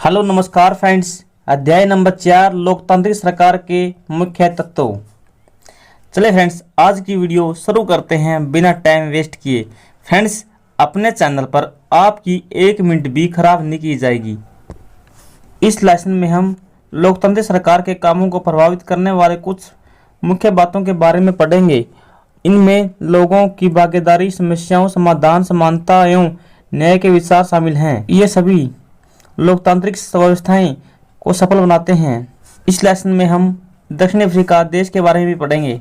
Hello नमस्कार friends. अध्याय number 4 लोकतांत्रिक सरकार के मुख्य तत्व। चले फ्रेंड्स, आज की वीडियो शुरू करते हैं बिना टाइम वेस्ट किए। फ्रेंड्स, अपने चैनल पर आपकी 1 मिनट भी खराब नहीं की जाएगी। इस लेसन में हम लोकतांत्रिक सरकार के कामों को प्रभावित करने वाले कुछ मुख्य बातों के बारे में पढ़ेंगे। इनमें लोगों की भागीदारी, समस्याओं समाधान, समानता एवं न्याय के विचार शामिल हैं। ये सभी लोकतांत्रिक व्यवस्थाएं को सफल बनाते हैं। इस लेसन में हम दक्षिण अफ्रीका देश के बारे में भी पढ़ेंगे।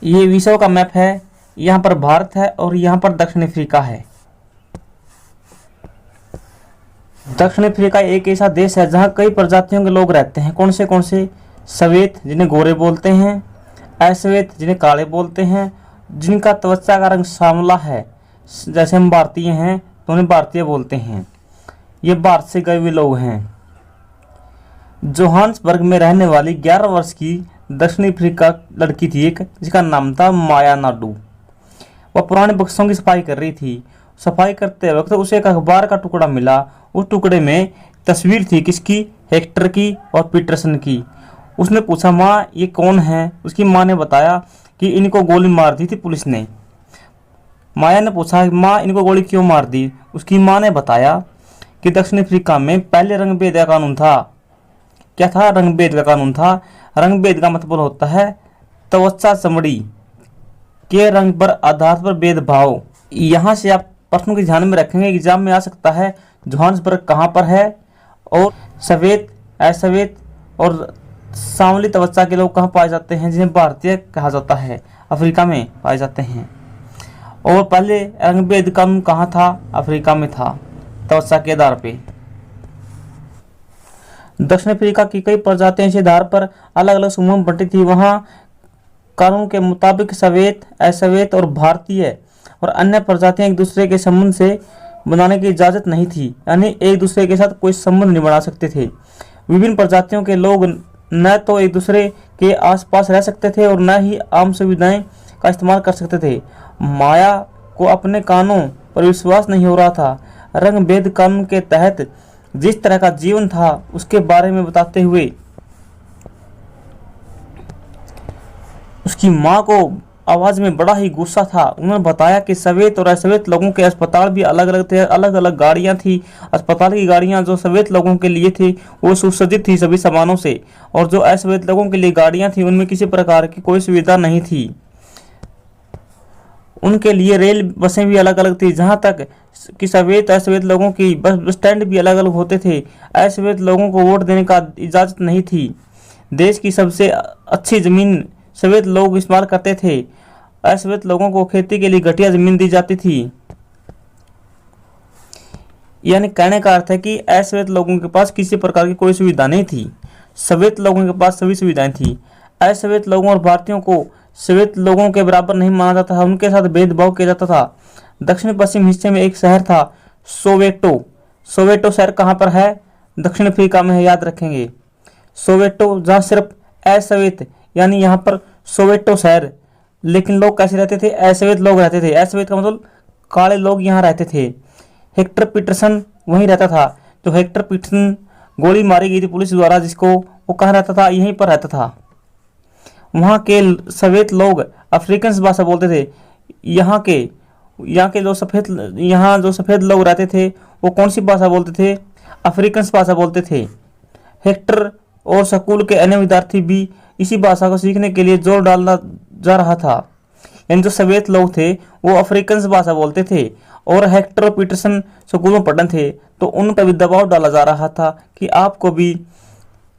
ये विश्व का मैप है। यहाँ पर भारत है और यहाँ पर दक्षिण अफ्रीका है। दक्षिण अफ्रीका एक ऐसा देश है जहाँ कई प्रजातियों के लोग रहते हैं। कौन से? श्वेत, जिन्हें गोरे बोलते हैं, अश्वेत जिन्हें काले बोलते हैं, जिनका त्वचा का रंग सांवला है, जैसे हम भारतीय हैं तो उन्हें भारतीय बोलते हैं। ये भारत से गए हुए लोग हैं। जोहान्सबर्ग में रहने वाली 11 वर्ष की दक्षिण अफ्रीका लड़की थी एक, जिसका नाम था माया नाडू। वह पुराने बक्सों की सफाई कर रही थी। सफाई करते वक्त उसे एक अखबार का टुकड़ा मिला। उस टुकड़े में तस्वीर थी किसकी? हेक्टर की और पीटरसन की। उसने पूछा, माँ ये कौन है? उसकी माँ ने बताया कि इनको गोली मार दी थी पुलिस ने। माया ने पूछा, माँ इनको गोली क्यों मार दी? उसकी माँ ने बताया कि दक्षिण अफ्रीका में पहले रंगभेद का कानून था। क्या था? रंगभेद का कानून था। रंगभेद का मतलब होता है त्वचा चमड़ी के रंग पर आधार पर भेदभाव। यहाँ से आप प्रश्नों के ध्यान में रखेंगे, एग्जाम में आ सकता है जोहान्सबर्ग कहाँ पर है और श्वेत, अश्वेत और सांवली त्वचा के लोग कहाँ पाए जाते हैं, जिन्हें भारतीय कहा जाता है, अफ्रीका में पाए जाते हैं। और पहले रंगभेद कानून कहाँ था? अफ्रीका में था, त्वचा के आधार पे। दक्षिण अफ्रीका की कई प्रजातियां इस आधार पर अलग अलग समूह में बंटी थी। वहाँ कानून के मुताबिक श्वेत, अश्वेत और भारतीय और अन्य प्रजातियां एक दूसरे के संबंध से बनाने की इजाजत नहीं थी, यानी एक दूसरे के साथ कोई संबंध नहीं बना सकते थे। विभिन्न प्रजातियों के लोग न तो एक दूसरे के आसपास रह सकते थे और न ही आम सुविधाएं का इस्तेमाल कर सकते थे। माया को अपने कानों पर विश्वास नहीं हो रहा था। रंगभेद कानून के तहत जिस तरह का जीवन था उसके बारे में बताते हुए उसकी माँ को आवाज में बड़ा ही गुस्सा था। उन्होंने बताया कि श्वेत और अश्वेत लोगों के अस्पताल भी अलग अलग थे, अलग अलग गाड़ियां थी। अस्पताल की गाड़ियां जो श्वेत लोगों के लिए थी वो सुसज्जित थी सभी सामानों से, और जो अश्वेत लोगों के लिए गाड़ियां थी उनमें किसी प्रकार की कोई सुविधा नहीं थी। उनके लिए रेल बसें भी अलग अलग थी। जहां तक कि श्वेत अश्वेत लोगों की बस स्टैंड भी अलग अलग होते थे। अश्वेत लोगों को वोट देने का इजाजत नहीं थी। देश की सबसे अच्छी जमीन श्वेत लोग इस्तेमाल करते थे। अश्वेत लोगों को खेती के लिए घटिया जमीन दी जाती थी। यानी कहने का अर्थ है कि अश्वेत लोगों के पास किसी प्रकार की कोई सुविधा नहीं थी। श्वेत लोगों के पास सभी सुविधाएं थी। अश्वेत लोगों और भारतीयों को श्वेत लोगों के बराबर नहीं माना जाता था, उनके साथ भेदभाव किया जाता था। दक्षिण पश्चिम हिस्से में एक शहर था सोवेटो। सोवेटो शहर कहाँ पर है? दक्षिण अफ्रीका में है, याद रखेंगे। सोवेटो, जहाँ सिर्फ अश्वेत, यानी यहाँ पर सोवेटो शहर, लेकिन लोग कैसे रहते थे? अश्वेत लोग रहते थे। अश्वेत का मतलब काले लोग यहाँ रहते थे। हेक्टर पीटरसन वहीं रहता था। तो हेक्टर पीटरसन गोली मारी गई थी पुलिस द्वारा, जिसको वो कहाँ रहता था? यहीं पर रहता था। वहाँ के श्वेत लोग अफ्रीकन भाषा बोलते थे। यहाँ के जो सफ़ेद लोग रहते थे वो कौन सी भाषा बोलते थे? अफ्रीकन भाषा बोलते थे। हेक्टर और स्कूल के अन्य विद्यार्थी भी इसी भाषा को सीखने के लिए जोर डालना जा रहा था। यानी जो श्वेत लोग थे वो अफ्रीकन भाषा बोलते थे और हेक्टर और पीटरसन स्कूल में पढ़ते थे, तो उन पर भी दबाव डाला जा रहा था कि आपको भी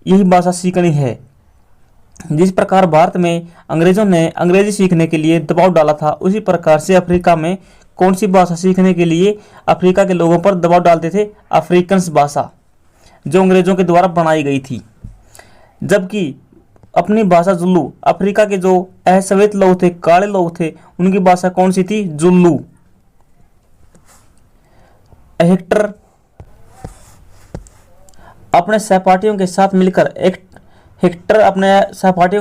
यही भाषा सीखनी है। जिस प्रकार भारत में अंग्रेजों ने अंग्रेजी सीखने के लिए दबाव डाला था, उसी प्रकार से अफ्रीका में कौन सी भाषा सीखने के लिए अफ्रीका के लोगों पर दबाव डालते थे? अफ्रीकन भाषा, जो अंग्रेजों के द्वारा बनाई गई थी। जबकि अपनी भाषा जुल्लू, अफ्रीका के जो अश्वेत लोग थे, काले लोग थे, उनकी भाषा कौन सी थी? जुल्लू। हेक्टर अपने सहपाठियों के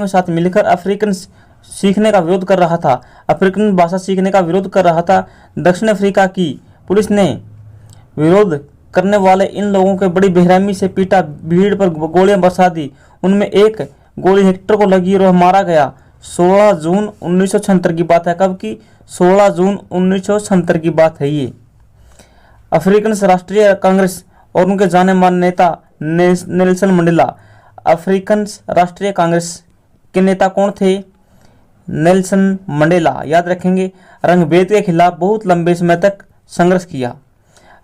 साथ मिलकर अफ्रीकन सीखने का विरोध कर रहा था। अफ्रीकन भाषा सीखने का विरोध कर रहा था। दक्षिण अफ्रीका की पुलिस ने विरोध करने वाले इन लोगों के बड़ी बेरहमी से पीटा, भीड़ पर गोलियां बरसा दी। उनमें एक गोली हेक्टर को लगी और वह मारा गया। 16 जून 1976 की बात है। कब की? 16 जून 1976 की बात है ये। अफ्रीकन राष्ट्रीय कांग्रेस और उनके जाने माने नेता नेल्सन मंडेला। अफ्रीकन राष्ट्रीय कांग्रेस के नेता कौन थे? Nelson Mandela. याद रखेंगे। रंगभेद के खिलाफ बहुत लंबे समय तक संघर्ष किया।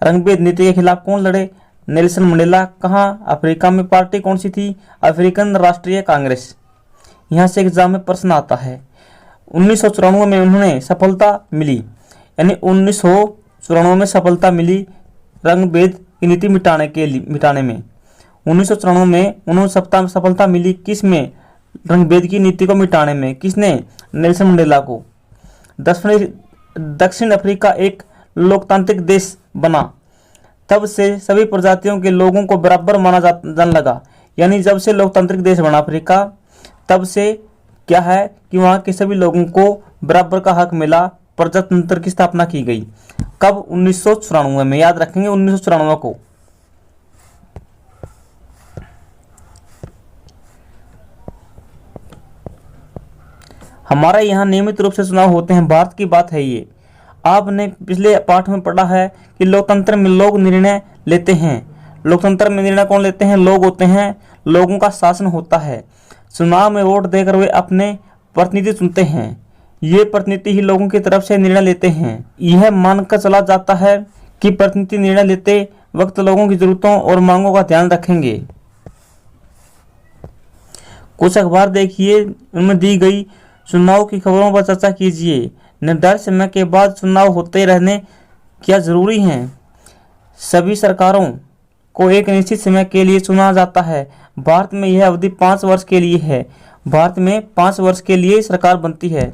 रंगभेद नीति के खिलाफ कौन लड़े? Nelson Mandela. कहाँ? अफ्रीका में। पार्टी कौन सी थी? अफ्रीकन राष्ट्रीय कांग्रेस। यहाँ से एग्जाम में प्रश्न आता है। 1994 में उन्होंने सफलता मिली, यानी 1994 में सफलता मिली रंगभेद की नीति मिटाने में। 1994 में उन्होंने सफलता मिली किस में? रंगभेद की नीति को मिटाने में। किसने? नेल्सन मंडेला को। दक्षिण अफ्रीका एक लोकतांत्रिक देश बना, तब से सभी प्रजातियों के लोगों को बराबर माना जाने लगा। यानी जब से लोकतांत्रिक देश बना अफ्रीका, तब से क्या है कि वहाँ के सभी लोगों को बराबर का हक मिला। प्रजातंत्र की स्थापना की गई। कब? 1994 में। याद रखेंगे 1994 को। हमारे यहाँ नियमित रूप से चुनाव होते हैं। भारत की बात है ये। आपने पिछले पाठ में पढ़ा है कि लोकतंत्र में लोग निर्णय लेते हैं। लोकतंत्र में निर्णय कौन लेते हैं? लोग होते हैं। लोगों का शासन होता है। चुनाव में वोट देकर वे अपने प्रतिनिधि चुनते हैं। ये प्रतिनिधि ही लोगों की तरफ से निर्णय लेते हैं। यह मानकर चला जाता है कि प्रतिनिधि निर्णय लेते वक्त लोगों की जरूरतों और मांगों का ध्यान रखेंगे। कुछ अखबार देखिए, उनमें दी गई चुनाव की खबरों पर चर्चा कीजिए। निर्धारित समय के बाद चुनाव होते रहने क्या जरूरी हैं? सभी सरकारों को एक निश्चित समय के लिए चुना जाता है। भारत में यह अवधि 5 वर्ष के लिए है। भारत में 5 वर्ष के लिए सरकार बनती है।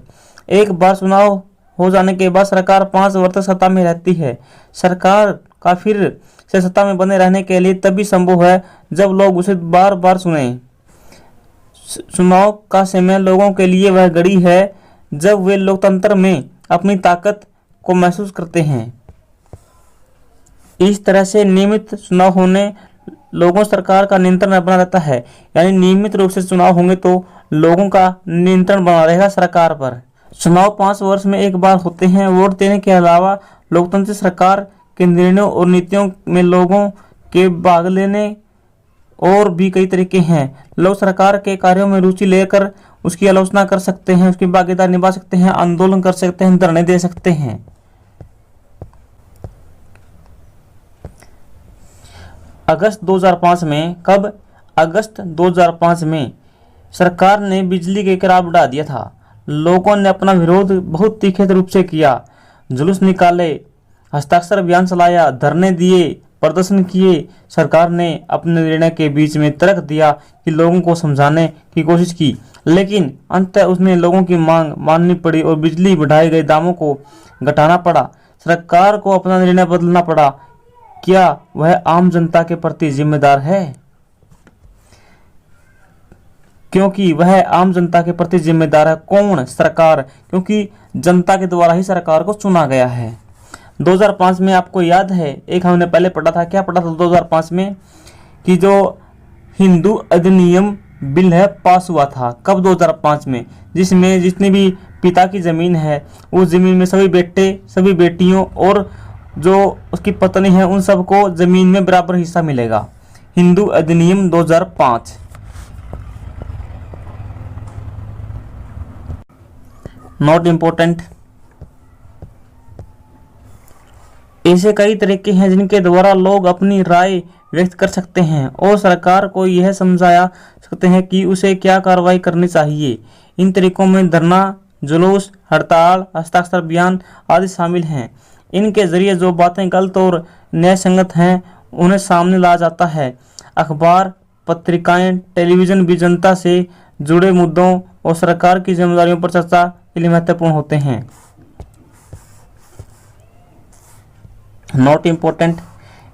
एक बार चुनाव हो जाने के बाद सरकार 5 वर्ष तक सत्ता में रहती है। सरकार का फिर से सत्ता में बने रहने के लिए तभी संभव है जब लोग उसे बार बार चुने। चुनाव का समय लोगों के लिए वह घड़ी है जब वे लोकतंत्र में अपनी ताकत को महसूस करते हैं। इस तरह से नियमित चुनाव होने लोगों सरकार का नियंत्रण बना रहता है। यानी नियमित रूप से चुनाव होंगे तो लोगों का नियंत्रण बना रहेगा सरकार पर। चुनाव 5 वर्ष में एक बार होते हैं। वोट देने के अलावा लोकतंत्र सरकार के निर्णयों और नीतियों में लोगों के भाग लेने और भी कई तरीके हैं। लोग सरकार के कार्यों में रुचि लेकर उसकी आलोचना कर सकते हैं, उसकी भागीदारी निभा सकते हैं, आंदोलन कर सकते हैं, धरने दे सकते हैं। अगस्त 2005 में, कब? अगस्त 2005 में सरकार ने बिजली के किराया बढ़ा दिया था। लोगों ने अपना विरोध बहुत तीखे रूप से किया। जुलूस निकाले, हस्ताक्षर अभियान चलाया, धरने दिए, प्रदर्शन किए। सरकार ने अपने निर्णय के बीच में तर्क दिया कि लोगों को समझाने की कोशिश की, लेकिन अंततः उसने लोगों की मांग माननी पड़ी और बिजली बढ़ाए गए दामों को घटाना पड़ा। सरकार को अपना निर्णय बदलना पड़ा। क्या वह आम जनता के प्रति जिम्मेदार है? क्योंकि वह आम जनता के प्रति जिम्मेदार है। कौन? सरकार, क्योंकि जनता के द्वारा ही सरकार को चुना गया है। 2005 में आपको याद है, एक हमने पहले पढ़ा था। क्या पढ़ा था 2005 में? कि जो हिंदू अधिनियम बिल है पास हुआ था। कब? 2005 में। जिसमें जितनी भी पिता की जमीन है उस जमीन में सभी बेटे, सभी बेटियों और जो उसकी पत्नी है उन सबको जमीन में बराबर हिस्सा मिलेगा। हिंदू अधिनियम 2005। Not important. ऐसे कई तरीके हैं जिनके द्वारा लोग अपनी राय व्यक्त कर सकते हैं और सरकार को यह समझाया सकते हैं कि उसे क्या कार्रवाई करनी चाहिए। इन तरीकों में धरना, जुलूस, हड़ताल, हस्ताक्षर अभियान आदि शामिल हैं। इनके जरिए जो बातें गलत और न्यायसंगत हैं उन्हें सामने लाया जाता है। अखबार, पत्रिकाएं, टेलीविजन भी जनता से जुड़े मुद्दों और सरकार की जिम्मेदारियों पर चर्चा के लिए महत्वपूर्ण होते हैं। Not important.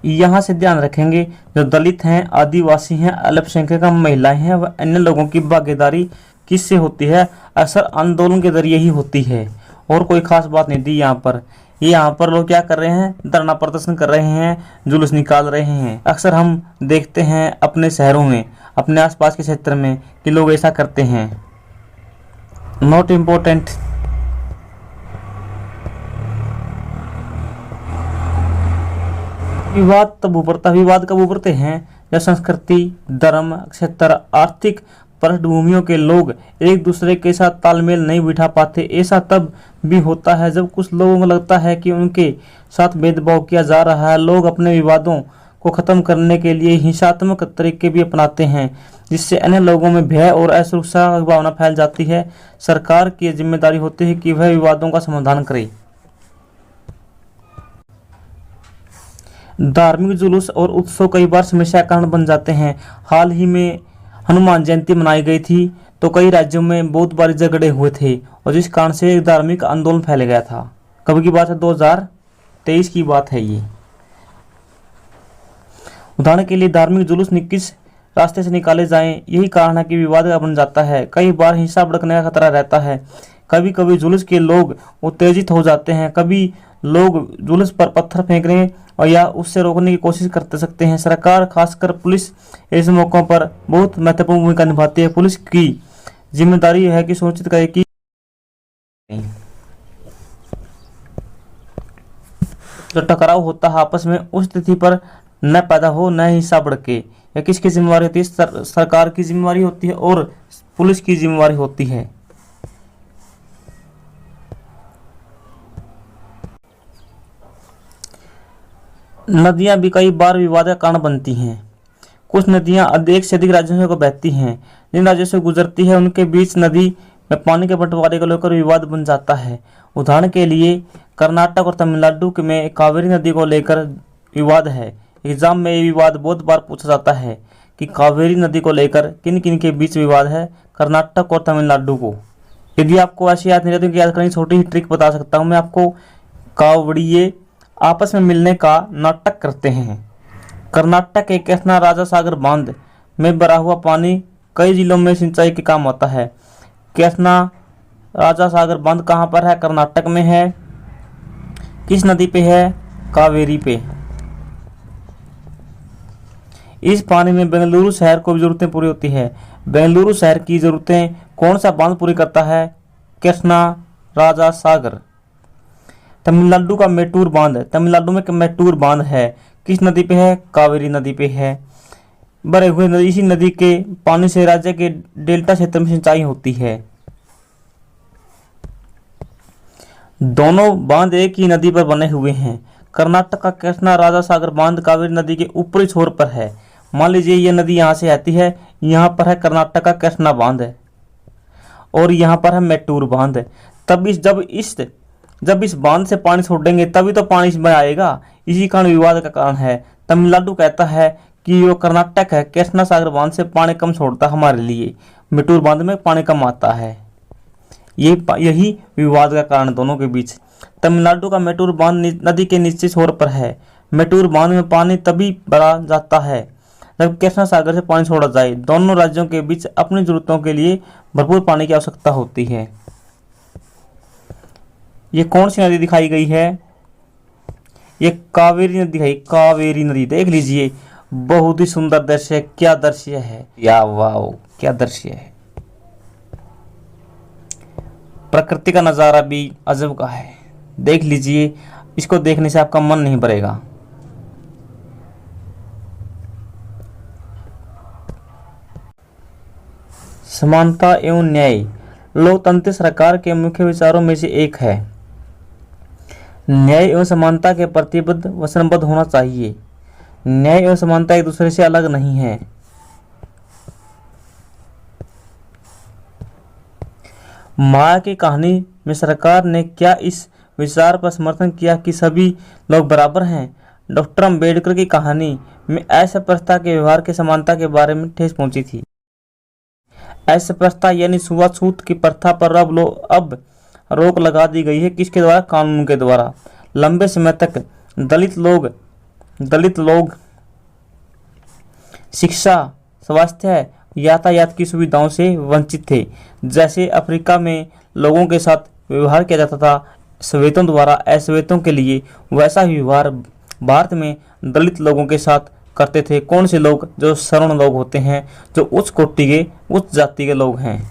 यहाँ से ध्यान रखेंगे जो दलित हैं, आदिवासी हैं, अल्पसंख्यक महिलाएं हैं व अन्य लोगों की भागीदारी किससे होती है? अक्सर आंदोलन के जरिए ही होती है और कोई खास बात नहीं दी यहाँ पर। ये यहाँ पर लोग क्या कर रहे हैं, धरना प्रदर्शन कर रहे हैं, जुलूस निकाल रहे हैं। अक्सर हम देखते हैं अपने शहरों में, अपने आसपास के क्षेत्र में कि लोग ऐसा करते हैं। Not important. विवाद कब उभरते हैं जब संस्कृति, धर्म, क्षेत्र, आर्थिक पृष्ठभूमियों के लोग एक दूसरे के साथ तालमेल नहीं बिठा पाते। ऐसा तब भी होता है जब कुछ लोगों को लगता है कि उनके साथ भेदभाव किया जा रहा है। लोग अपने विवादों को खत्म करने के लिए हिंसात्मक तरीके भी अपनाते हैं, जिससे अन्य लोगों में भय और असुरक्षा की भावना फैल जाती है। सरकार की जिम्मेदारी होती है कि वह विवादों का समाधान करे। धार्मिक जुलूस और उत्सव कई बार समस्या का कारण बन जाते हैं। हाल ही में हनुमान जयंती मनाई गई थी तो कई राज्यों में बहुत बार झगड़े हुए थे और जिस कारण से एक धार्मिक आंदोलन फैल गया था। कब की बात है, 2023 की बात है ये। उदाहरण के लिए धार्मिक जुलूस किस रास्ते से निकाले जाएं, यही कारण है कि विवाद का बन जाता है। कई बार हिंसा भड़कने का खतरा रहता है। कभी कभी जुलूस के लोग उत्तेजित हो जाते हैं, कभी लोग जुलूस पर पत्थर फेंकने और या उससे रोकने की कोशिश करते सकते हैं। सरकार, खासकर पुलिस, ऐसे मौकों पर बहुत महत्वपूर्ण भूमिका निभाती है। पुलिस की जिम्मेदारी है कि सुनिश्चित करे कि जो टकराव होता है आपस में उस स्थिति पर न पैदा हो, न हिंसा भड़के। या किसकी जिम्मेवारी होती है? सरकार की जिम्मेवारी होती है और पुलिस की जिम्मेवारी होती है। नदियां भी कई बार विवाद का कारण बनती हैं। कुछ नदियां एक से अधिक राज्यों से बहती हैं। जिन राज्यों से गुजरती है उनके बीच नदी में पानी के बंटवारे को लेकर विवाद बन जाता है। उदाहरण के लिए कर्नाटक और तमिलनाडु में कावेरी नदी को लेकर विवाद है। एग्जाम में ये विवाद बहुत बार पूछा जाता है कि कावेरी नदी को लेकर किन किन के बीच विवाद है, कर्नाटक और तमिलनाडु को। यदि आपको ऐसी याद नहीं रहती तो याद करने की छोटी ही ट्रिक बता सकता हूँ मैं आपको। कावड़िये आपस में मिलने का नाटक करते हैं। कर्नाटक के कृष्णा राजा सागर बांध में भरा हुआ पानी कई जिलों में सिंचाई के काम आता है। कृष्णा राजा सागर बांध कहाँ पर है? कर्नाटक में है। किस नदी पे है? कावेरी पे। इस पानी में बेंगलुरु शहर को भी जरूरतें पूरी होती है। बेंगलुरु शहर की जरूरतें कौन सा बांध पूरी करता है? कृष्णा राजा सागर। तमिलनाडु का मेट्टूर बांध, तमिलनाडु में मेट्टूर बांध है। किस नदी पे है? कावेरी नदी पे है। भरे हुए नदी, इसी नदी के पानी से राज्य के डेल्टा क्षेत्र में सिंचाई होती है। दोनों बांध एक ही नदी पर बने हुए हैं। कर्नाटक का कृष्णा राजा सागर बांध कावेरी नदी के ऊपरी छोर पर है। मान लीजिए यह नदी यहाँ से आती है, यहाँ पर है कर्नाटक का कृष्णा बांध है और यहाँ पर है मेट्टूर बांध। तब जब इस बांध से पानी छोड़ेंगे तभी तो पानी इसमें आएगा। इसी कारण विवाद का कारण है। तमिलनाडु कहता है कि जो कर्नाटक है कृष्णा सागर बांध से पानी कम छोड़ता है हमारे लिए, मेट्टूर बांध में पानी कम आता है। यही विवाद का कारण दोनों के बीच। तमिलनाडु का मेट्टूर बांध नदी के नीचे छोर पर है। मेट्टूर बांध में पानी तभी भरा जाता है जब कृष्णा सागर से पानी छोड़ा जाए। दोनों राज्यों के बीच अपनी जरूरतों के लिए भरपूर पानी की आवश्यकता होती है। ये कौन सी नदी दिखाई गई है? ये कावेरी नदी है। कावेरी नदी देख लीजिए, बहुत ही सुंदर दृश्य है। क्या दृश्य है, या वाह, क्या दृश्य है। प्रकृति का नजारा भी अजब का है। देख लीजिए, इसको देखने से आपका मन नहीं भरेगा। समानता एवं न्याय लोकतंत्र सरकार के मुख्य विचारों में से एक है। न्याय एवं समानता के प्रतिबद्ध वचनबद्ध होना चाहिए। न्याय एवं समानता एक दूसरे से अलग नहीं है। माया की कहानी में सरकार ने क्या इस विचार पर समर्थन किया कि सभी लोग बराबर हैं? डॉक्टर अम्बेडकर की कहानी में अस्पृश्यता के व्यवहार के समानता के बारे में ठेस पहुंची थी। अस्पृश्यता यानी छुआछूत की प्रथा पर अब रोक लगा दी गई है। किसके द्वारा? कानून के द्वारा। लंबे समय तक दलित लोग शिक्षा, स्वास्थ्य, यातायात की सुविधाओं से वंचित थे। जैसे अफ्रीका में लोगों के साथ व्यवहार किया जाता था, श्वेतों द्वारा अश्वेतों के लिए वैसा ही व्यवहार भारत में दलित लोगों के साथ करते थे। कौन से लोग? जो सवर्ण लोग होते हैं, जो उच्च कोटि के, उच्च जाति के लोग हैं।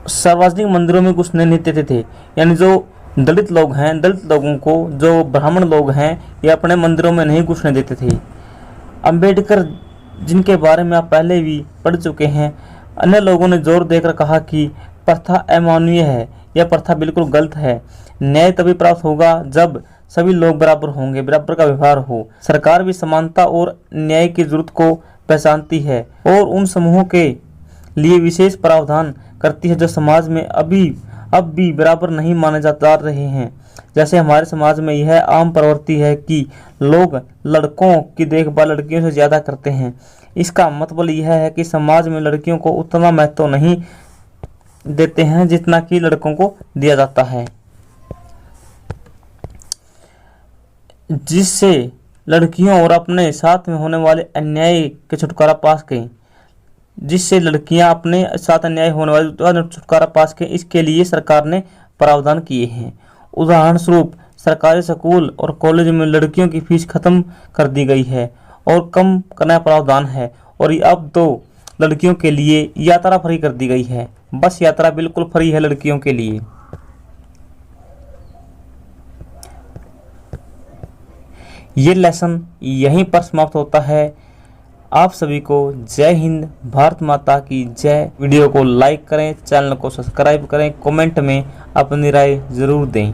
सार्वजनिक मंदिरों में घुसने नहीं देते थे, यानी जो दलित लोग हैं, दलित लोगों को, जो ब्राह्मण लोग हैं, ये अपने मंदिरों में नहीं घुसने देते थे। अंबेडकर, जिनके बारे में आप पहले भी पढ़ चुके हैं, अन्य लोगों ने जोर देकर कहा कि प्रथा अमानवीय है, यह प्रथा बिल्कुल गलत है। न्याय तभी प्राप्त होगा जब सभी लोग बराबर होंगे, बराबर का व्यवहार हो। सरकार भी समानता और न्याय की जरूरत को पहचानती है और उन समूहों के लिए विशेष प्रावधान करती है जो समाज में अब भी बराबर नहीं माने जा रहे हैं। जैसे हमारे समाज में यह आम प्रवृत्ति है कि लोग लड़कों की देखभाल लड़कियों से ज़्यादा करते हैं। इसका मतलब यह है कि समाज में लड़कियों को उतना महत्व नहीं देते हैं जितना कि लड़कों को दिया जाता है, जिससे लड़कियों और अपने साथ में होने वाले अन्याय के छुटकारा पा सकें, जिससे लड़कियां अपने साथ अन्याय होने वाले छुटकारा पा सकें। इसके लिए सरकार ने प्रावधान किए हैं। उदाहरण स्वरूप सरकारी स्कूल और कॉलेज में लड़कियों की फीस खत्म कर दी गई है और कम करने का प्रावधान है, और अब तो लड़कियों के लिए यात्रा फ्री कर दी गई है। बस यात्रा बिल्कुल फ्री है लड़कियों के लिए। ये लेसन यहीं पर समाप्त होता है। आप सभी को जय हिंद, भारत माता की जय। वीडियो को लाइक करें, चैनल को सब्सक्राइब करें, कमेंट में अपनी राय जरूर दें।